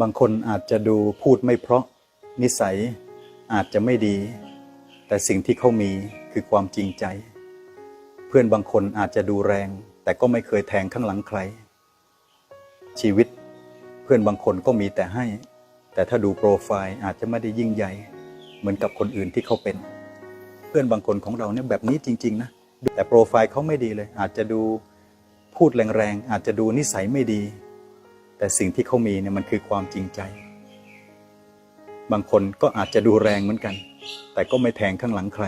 บางคนอาจจะดูพูดไม่เพราะนิสัยอาจจะไม่ดีแต่สิ่งที่เขามีคือความจริงใจเพื่อนบางคนอาจจะดูแรงแต่ก็ไม่เคยแทงข้างหลังใครชีวิตเพื่อนบางคนก็มีแต่ให้แต่ถ้าดูโปรไฟล์อาจจะไม่ได้ยิ่งใหญ่เหมือนกับคนอื่นที่เขาเป็นเพื่อนบางคนของเราเนี่ยแบบนี้จริงๆนะแต่โปรไฟล์เขาไม่ดีเลยอาจจะดูพูดแรงๆอาจจะดูนิสัยไม่ดีแต่สิ่งที่เขามีเนี่ยมันคือความจริงใจบางคนก็อาจจะดูแรงเหมือนกันแต่ก็ไม่แทงข้างหลังใคร